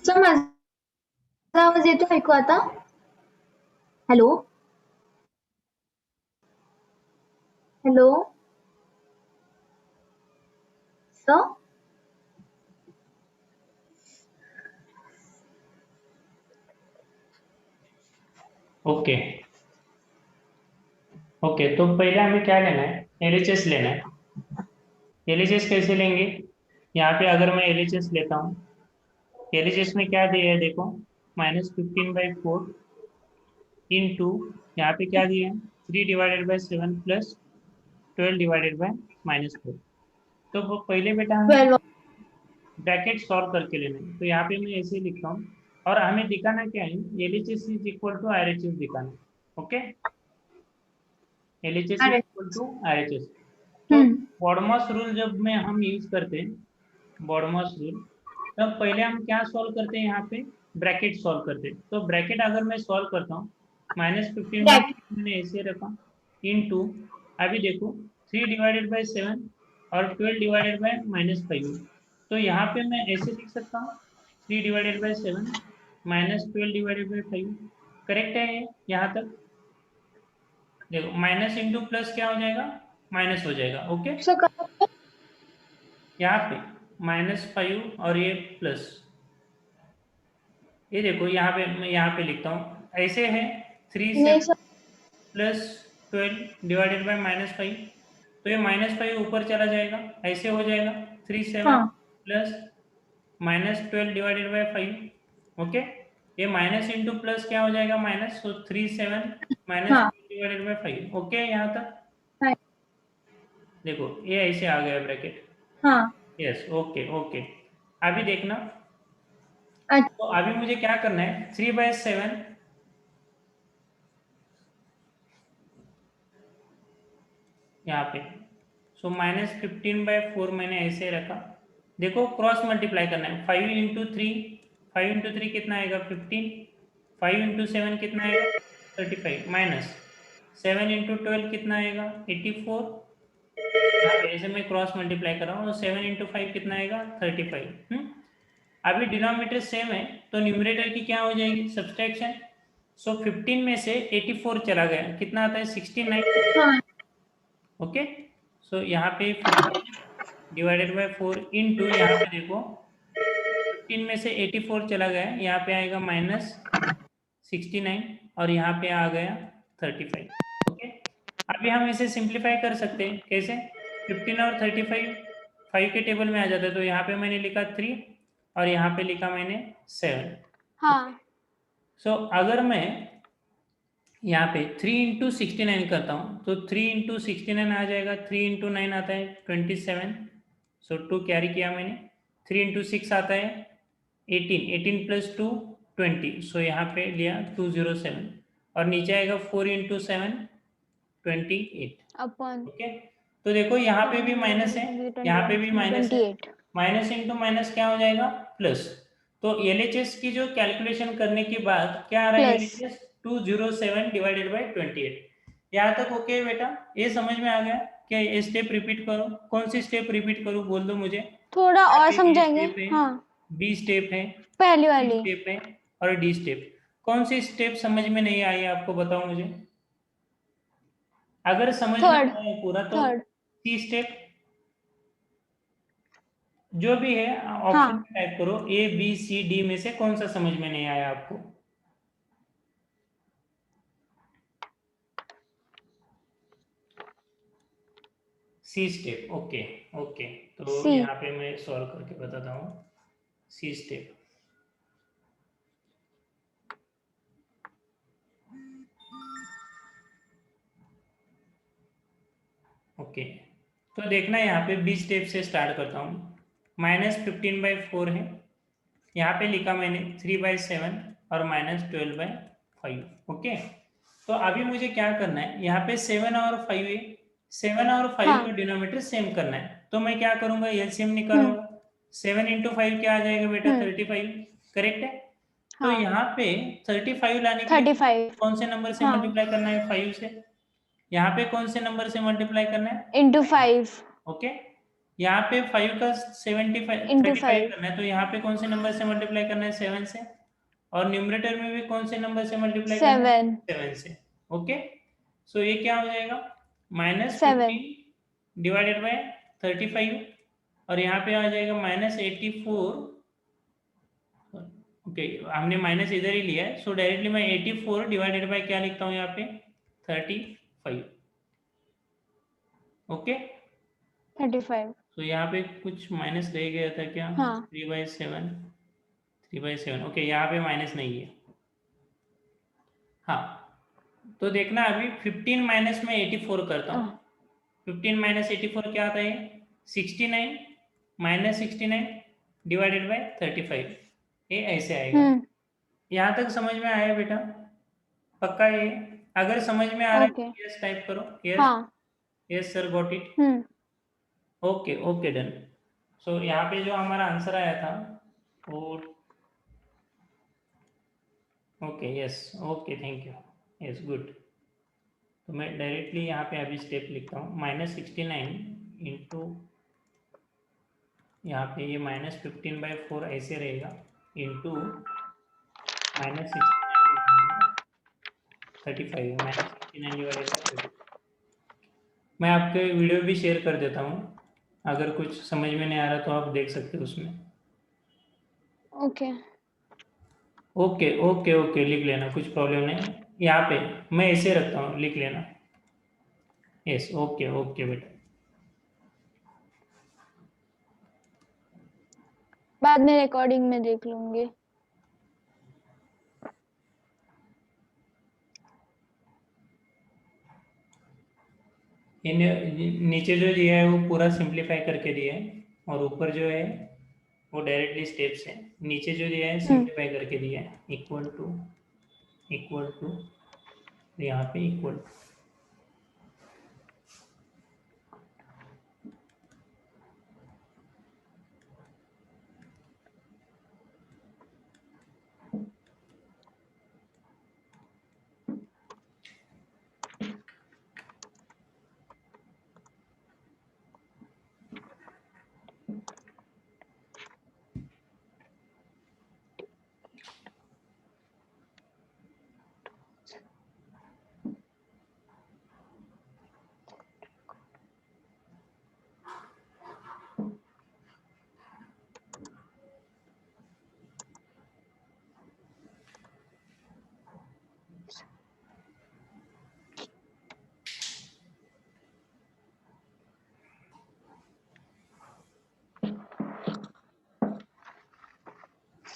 sir माझा आवाज येतो ऐकू आता? Hello hello sir okay okay. तो पहले हमें क्या लेना है, एलएचएस लेना है। एलएचएस कैसे लेंगे? यहाँ पे अगर मैं एलएचएस लेता हूँ, एलएचएस में क्या दिया है देखो, -15/4 इंटू, यहाँ पे क्या दिया है, 3/7 प्लस 12/-4। तो वो पहले बेटा हमें 12 ब्रैकेट सॉल्व करके लेना है, तो यहाँ पे मैं ऐसे ही लिखता हूँ। और हमें दिखाना क्या है, LHS is equal to RHS दिखाना है। ओके, एलएचएस इज अरे इक्वल टू आरएचएस। तो बॉडमॉस रूल जब में हम यूज करते हैं, बॉडमॉस रूल, तब पहले हम क्या सॉल्व करते हैं, यहाँ पे ब्रैकेट सॉल्व करते हैं। तो ब्रैकेट अगर मैं सॉल्व करता हूँ, -15 दैट मैंने ऐसे रखा, इंटू, अभी देखो 3/7 और 12/-5। तो यहाँ पे मैं ऐसे लिख सकता हूँ, 3/7 -12/5। करेक्ट है ये यहाँ तक? देखो, माइनस इंटू प्लस क्या हो जाएगा, माइनस हो जाएगा। ओके, सर कहाँ यहाँ पे -5 और ये प्लस, ये देखो यहाँ पे मैं यहाँ पे लिखता हूँ ऐसे है, थ्री नहीं सेवन सर प्लस 12/-5। तो ये -5 ऊपर चला जाएगा, ऐसे हो जाएगा 3/7 हाँ प्लस -12/5। ओके, ये माइनस इंटू प्लस क्या हो जाएगा, माइनस, तो 3/7 हाँ -12/5। ओके, यहाँ तक हाँ देखो ये ऐसे आ गया ब्रैकेट। हाँ यस, ओके ओके। अभी देखना, अच्छा तो अभी मुझे क्या करना है, 3/7 यहाँ पे, सो -15/4 मैंने ऐसे रखा। देखो क्रॉस मल्टीप्लाई करना है, 5 इंटू 3 कितना आएगा, 15। 5 इंटू 7 कितना आएगा, 35, माइनस 7 इंटू 12 कितना आएगा, 84। यहाँ पे ऐसे मैं क्रॉस मल्टीप्लाई कर रहा हूँ, 7 इंटू 5 कितना आएगा, 35। अभी डिनोमिनेटर सेम है, तो न्यूमरेटर की क्या हो जाएगी, सब्सट्रैक्शन। सो 15 में से 84 चला गया, कितना आता है, 69। हाँ ओके, सो यहाँ पे 15/4 इंटू, यहाँ पे देखो 15 में से 84 चला गया, यहाँ पे आएगा -69 और यहाँ पे आ गया 35। ओके, अभी हम इसे सिंप्लीफाई कर सकते हैं, कैसे, 15 और 35 5 के टेबल में आ जाता है, तो यहाँ पे मैंने लिखा 3 और यहाँ पे लिखा मैंने 7। हाँ सो अगर मैं यहाँ पे 3 इंटू 69 करता हूँ, तो 3 इंटू 69 आ जाएगा, 3 इंटू 9 आता है 27। सो 2 कैरी किया मैंने, 3 इंटू 6 आता है 18, 18 + 2 20। सो यहाँ पे लिया 207, और नीचे आएगा 4 इंटू 7 28। अपन ओके, तो देखो यहाँ पे भी 7 into माइनस है, 20 यहाँ पे 21 भी माइनस है, 28 माइनस इंटू माइनस क्या हो जाएगा, प्लस। तो एलएचएस की जो कैलकुलेशन करने के बाद क्या आ रहा है, प्लस एलएचएस 207/28। यहाँ तक ओके बेटा, ये समझ में आ गया? क्या ये स्टेप रिपीट करो, कौन सी स्टेप रिपीट करूँ, बोल दो मुझे। थोड़ा यहाँ और पे ए समझाएंगे। स्टेप है, हाँ, बी स्टेप है, पहली सी वाली स्टेप है और डी स्टेप। कौन सी स्टेप समझ में नहीं आई है आपको, बताओ मुझे। अगर समझ में थर्ड आया है पूरा, तो थर्ड सी स्टेप जो भी है ऑप्शन हाँ, में टाइप करो, ए बी सी डी में से कौन सा समझ में नहीं आया आपको। See step, okay okay. तो सी यहाँ पे मैं सॉल्व करके बताता हूँ, सी स्टेप। ओके, तो देखना यहाँ पे बी स्टेप से स्टार्ट करता हूँ। -15/4 है, यहाँ पे लिखा मैंने 3/7 और -12/5। ओके, तो अभी मुझे क्या करना है, यहाँ पे 7 और 5 है, 7 और 5 हाँ। का डिनोमिनेटर सेम करना है, तो मैं क्या करूंगा, एलसीएम निकालूंगा। 7 इंटू 5 क्या आ जाएगा बेटा, 35। करेक्ट है। तो हाँ, यहाँ पे 35 लाने के लिए 35। कौन से नंबर से हाँ, मल्टीप्लाई करना है, 5 से। यहाँ पे कौन से नंबर से मल्टीप्लाई करना है, इंटू 5। ओके। यहाँ पे 5 का 75 इंटू 35 5। करना है, तो यहाँ पे कौन से नंबर से मल्टीप्लाई करना है, 7 से। और न्यूमरेटर में भी कौन से नंबर से मल्टीप्लाई करना है, 7। 7 से। ओके, सो ये क्या हो जाएगा, 7। -15/35, और यहाँ पे आ जाएगा -84। ओके, हमने माइनस इधर ही लिया है, सो डायरेक्टली मैं 84 डिवाइडेड बाय क्या लिखता हूँ यहाँ पे, 35। ओके, 35। तो यहाँ पे कुछ माइनस रह गया था क्या, हाँ। 3/7, 3/7। ओके, यहाँ पे माइनस नहीं है। हाँ, तो देखना अभी 15 माइनस में 84 करता हूँ। 15 माइनस 84 क्या आता है, 69 -69 डिवाइडेड बाय 35, ये ऐसे आएगा। यहाँ तक समझ में आया बेटा, पक्का ये, अगर समझ में आ रहा है ओके। तो यस टाइप करो, यस, हाँ। Yes sir got it. Hmm. Okay okay done. So यहाँ पे जो हमारा आंसर आया था वो, okay yes, okay thank you, yes good. तो मैं डायरेक्टली यहाँ पे अभी स्टेप लिखता हूँ, -69 इंटू, यहाँ पे ये -15/4 ऐसे रहेगा, इंटू -69/35, -69 डिवाइडेड बाई 35। मैं आपके वीडियो भी शेयर कर देता हूँ, अगर कुछ समझ में नहीं आ रहा तो आप देख सकते हो उसमें। ओके। ओके ओके ओके, लिख लेना, कुछ प्रॉब्लम नहीं है। यहाँ पे मैं ऐसे रखता हूँ, लिख लेना। यस, ओके ओके बेटा। बाद में रिकॉर्डिंग में देख लूंगी। नीचे जो दिया है वो पूरा सिंप्लीफाई करके दिया है, और ऊपर जो है वो डायरेक्टली स्टेप्स है। नीचे जो दिया है सिंप्लीफाई करके दिया है, इक्वल टू यहाँ पे equal.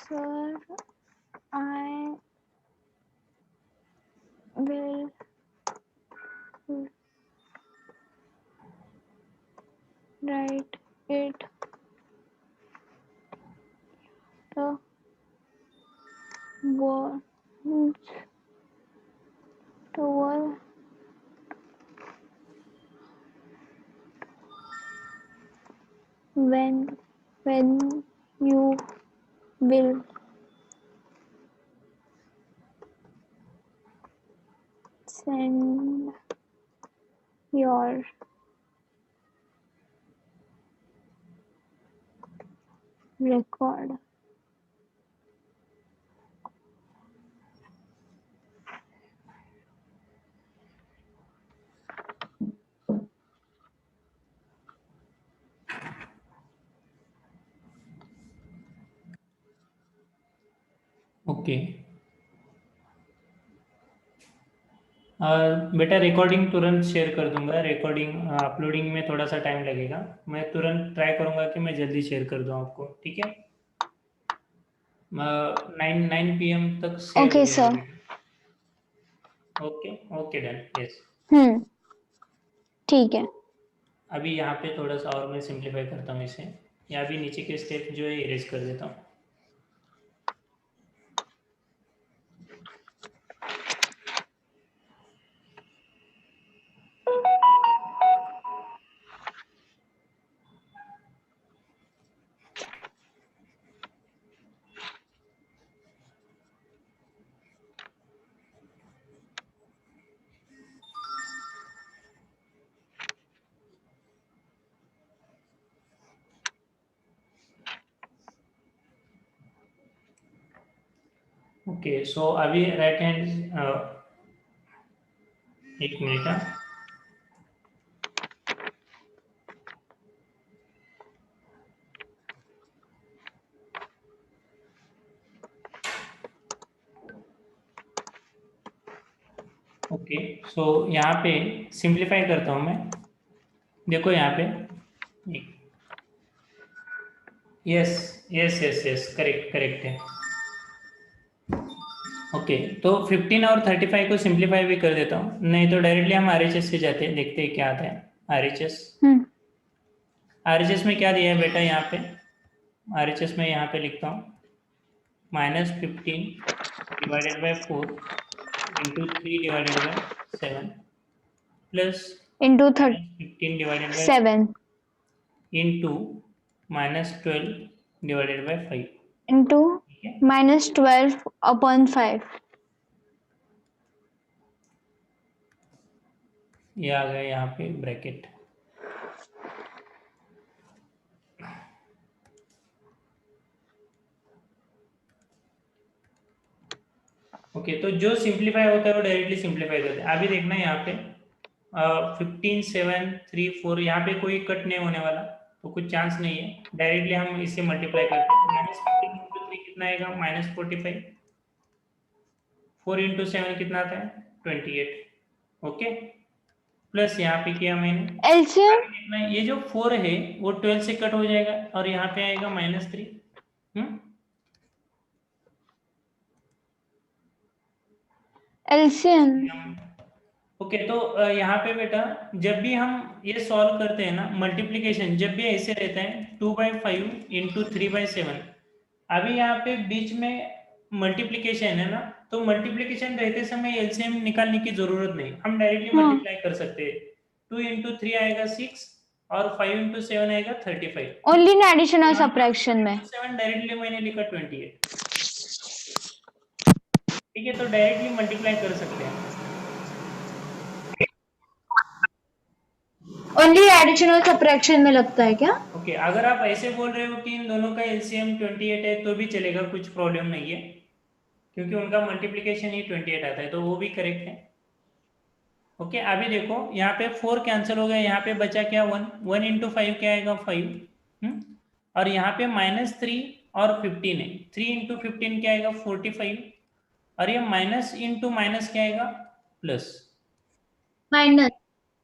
Sir, I will write it the words toward when you will send your record. Okay, बेटा रिकॉर्डिंग तुरंत शेयर कर दूंगा, रिकॉर्डिंग अपलोडिंग में थोड़ा सा टाइम लगेगा, मैं तुरंत ट्राई करूंगा कि मैं जल्दी शेयर कर दूं आपको, ठीक है। 9 PM तक शेयर हो Okay, जाएगा sir. बेटा। Okay okay done, yes. ठीक है। अभी यहाँ पे थोड़ा सा और मैं सिंप्लीफाई करता हूँ इसे, यहाँ भी नीचे के स्टेप जो है इरेज कर देता हूँ। ओके, सो अभी राइट हैंड, एक मिनट। ओके, सो यहाँ पे सिंप्लीफाई करता हूँ मैं। देखो यहाँ पे, yes yes yes yes, correct correct है। ओके, तो 15 और 35 को सिंप्लीफाई भी कर देता हूँ, नहीं तो डायरेक्टली हम आरएचएस से जाते हैं, देखते हैं क्या आता है। आरएचएस, आरएचएस में क्या दिया है बेटा यहाँ पे? आरएचएस में यहाँ पे लिखता हूँ -15 divided by 4 into 3 divided by 7 plus into 15 divided by 7 into -12 divided bye 5, into ठीक है। -12/5. ये आ गया यहाँ पे ब्रैकेट। ओके, तो जो सिंप्लीफाई होता है वो डायरेक्टली सिंप्लीफाई करते हैं। अभी देखना यहाँ पे 15 7 3 4, यहाँ पे कोई कट नहीं होने वाला, तो कुछ चांस नहीं है, डायरेक्टली हम इसे मल्टीप्लाई करते हैं। -15 इंटू 3 कितना आएगा? -45। 4 इंटू 7 कितना आता है? 28। ओके, प्लस यहाँ पे किया मैंने। LCM अभी देखना है, ये जो 4 है वो 12 से कट हो जाएगा और यहाँ पे आएगा -3। LCM ओके, तो यहाँ पे बेटा जब भी हम ये सॉल्व करते हैं ना मल्टीप्लीकेशन, जब भी ऐसे रहता है 2/5 इंटू 3/7, अभी यहाँ पे बीच में मल्टीप्लीकेशन है ना, तो मल्टीप्लीकेशन रहते समय एलसीएम निकालने की जरूरत नहीं, हम डायरेक्टली मल्टीप्लाई कर सकते हैं। 2 इंटू 3 आएगा 6 और 5 इंटू 7 आएगा 35। only in addition or subtraction में. 7 डायरेक्टली मैंने लिखा 28, ठीक है, तो डायरेक्टली मल्टीप्लाई कर सकते हैं। ओनली एडिशन और सब्ट्रैक्शन में लगता है क्या? ओके, अगर आप ऐसे बोल रहे हो कि इन दोनों का एलसीएम 28 है तो भी चलेगा, कुछ प्रॉब्लम नहीं है, क्योंकि उनका मल्टीप्लिकेशन ही 28 आता है, तो वो भी करेक्ट है। ओके, अभी देखो यहाँ पे 4 कैंसिल हो गया, यहाँ पे बचा क्या? 1। 1 इंटू 5 क्या आएगा? 5। और यहाँ पे -3 और 15 है, 3 इंटू 15 क्या आएगा? 45। और ये माइनस इंटू माइनस क्या आएगा? प्लस। माइनस।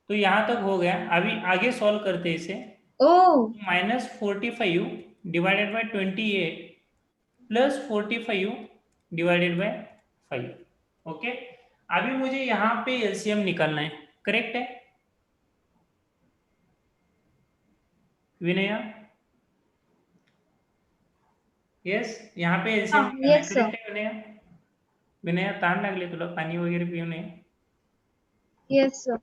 तो यहाँ तक हो गया, अभी आगे सॉल्व करते हैं इसे। ओ -45 divided by 28 plus 45 divided by 5। Okay, अभी मुझे यहाँ पे एलसीएम निकालना है, करेक्ट है विनया? यस, यहाँ पे एलसीएम निकालना है, येस करेक्ट है विनया? विनया, ताण लागले तुला? पाणी वगैरे पिऊ नये, येस सर.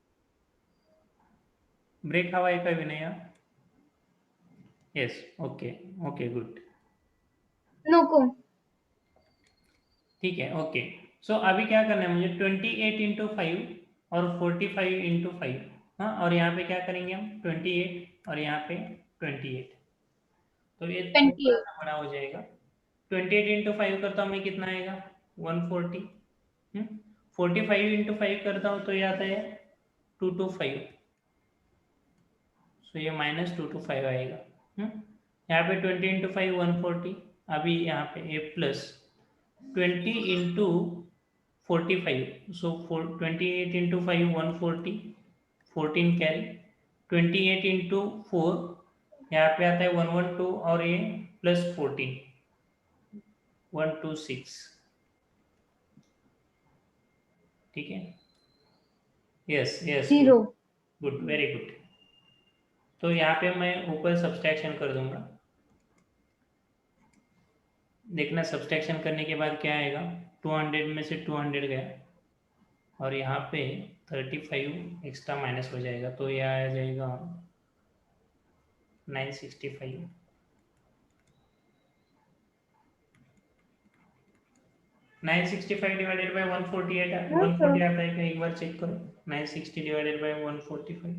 ब्रेक हवा आहे का Vinaya? Yes, okay okay, good, नको. ठीक है। ओके, सो अभी क्या करना है मुझे? 28 इंटू 5 और 45 इंटू 5, हाँ, और यहाँ पे क्या करेंगे हम? 28 और यहाँ पे 28, तो ये थोड़ा 28. सा बड़ा हो जाएगा। 28 इंटू 5 करता हूँ मैं, कितना आएगा? 140। 45 इंटू 5 करता हूँ तो ये आता है 225, सो ये -225 आएगा। यहाँ पे 20 इंटू 5 140, अभी यहाँ पे ए प्लस 20 इंटू 45, सो 28 इंटू 5 140, 14 कैरी, 28 इंटू 4 यहाँ पे आता है 112 और ये प्लस 14 126, ठीक है। Yes yes, 0. Good, very good. तो यहाँ पे मैं ऊपर सब्सट्रैक्शन कर दूंगा। देखना सब्सट्रैक्शन करने के बाद क्या आएगा, 200 में से 200 गया और यहाँ पे 35 एक्स्ट्रा माइनस हो जाएगा, तो यह आ जाएगा 965। 965 डिवाइडेड बाय 148 140 आता है क्या, एक बार चेक करो। 960 डिवाइडेड बाय 145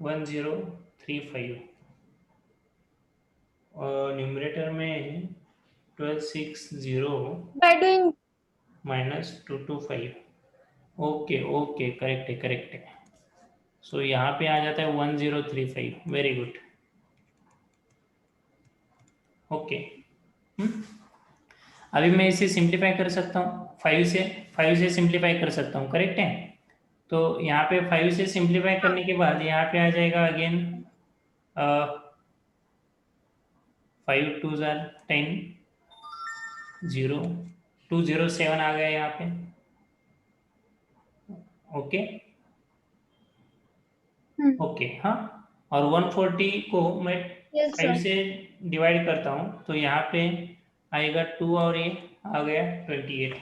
1035 और न्यूमरेटर में 1260 by doing minus 225। Okay okay, correct है। सो यहाँ पे आ जाता है 1035। Very good. ओके, अभी मैं इसे सिंप्लीफाई कर सकता हूँ 5 से सिंप्लीफाई कर सकता हूँ, करेक्ट है। तो यहाँ पे 5 से सिंप्लीफाई करने के बाद यहाँ पे आ जाएगा अगेन 5 2 जार 10, 0 207 आ गया यहाँ पे। ओके ओके, हाँ। और 140 को मैं yes 5 sir से डिवाइड करता हूँ तो यहाँ पे आएगा 2 और ये आ गया 28।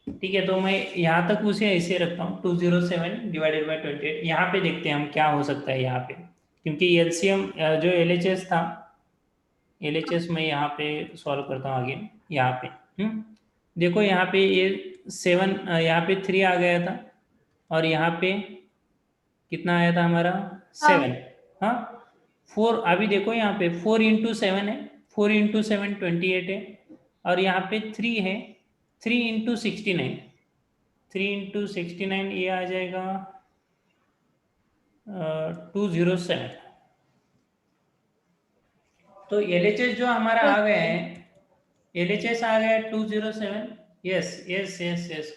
ठीक है, तो मैं यहाँ तक उसे ऐसे रखता हूँ 207 डिवाइडेड बाई 28। यहाँ पे देखते हैं हम क्या हो सकता है यहाँ पे, क्योंकि एलसीएम जो एलएचएस था, एलएचएस में यहाँ पे सॉल्व करता हूँ अगेन। यहाँ पे देखो यहाँ पे ये 7, यहाँ पे 3 आ गया था और यहाँ पे कितना आया था हमारा 7। हाँ 4, अभी देखो यहाँ पे 4 इंटू 7 है, 4 इंटू 7 28 है और यहाँ पे 3 है, 3 इंटू 69, 3 इंटू 69 ये आ जाएगा 207। तो एलएचएस जो हमारा आ गया है, एलएचएस आ गया 207। यस यस यस यस,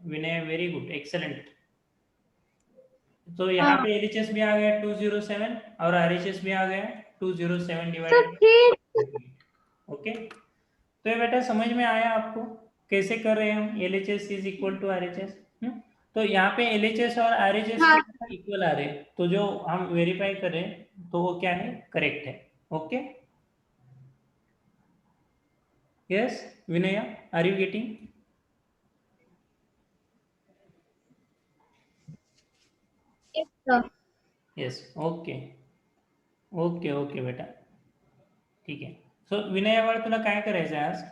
विनय वेरी गुड, एक्सेलेंट। तो यहाँ पे एलएचएस भी आ गया 207 और आरएचएस भी आ गया 207 sir डिवाइडेड। ठीक ओके, तो ये बेटा समझ में आया आपको कैसे कर रहे हैं हम, LHS is equal to RHS। तो यहाँ पे LHS और RHS हाँ इक्वल आ रहे हैं, तो जो हम वेरीफाई कर रहे हैं तो वो क्या है, करेक्ट है। Okay, yes Vinay, are you getting? yes sir yes, okay okay okay बेटा, ठीक आहे। सो विनयावर तुला काय करायचं आहे आज,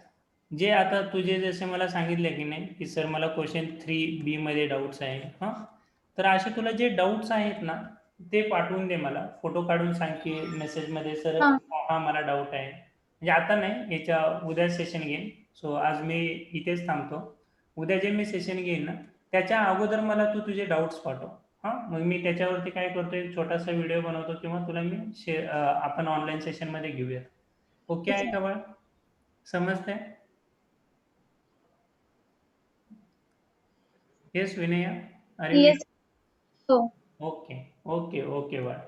जे आता तुझे जसे मला सांगितले की नाही की सर मला क्वेश्चन 3B मध्ये डाऊट्स आहे, हां तर असे तुला जे डाऊट्स आहेत ना ते पाठवून दे मला, फोटो काढून सांग की मेसेजमध्ये सर हाँ हा मला डाऊट आहे, म्हणजे आता नाही, याच्या उद्या सेशन घेईन। सो आज मी इथेच थांबतो, उद्या जे मी सेशन घेईन ना त्याच्या अगोदर मला तू तुझे डाऊट्स पाठव। हां मग मी त्याच्यावरती काय करतो, एक छोटासा व्हिडिओ बनवतो किंवा तुला मी आपण ऑनलाईन सेशनमध्ये घेऊया। ओके आहे का बाळ, समजतंय? येस विनय, अरे yes so okay okay okay बाळ।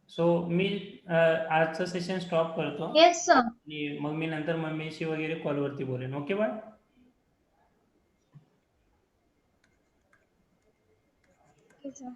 सो मी आजचं सेशन स्टॉप करतो yes sir आणि मग मी नंतर मम्मीशी वगैरे कॉलवरती बोलेन। ओके बाळ? yes sir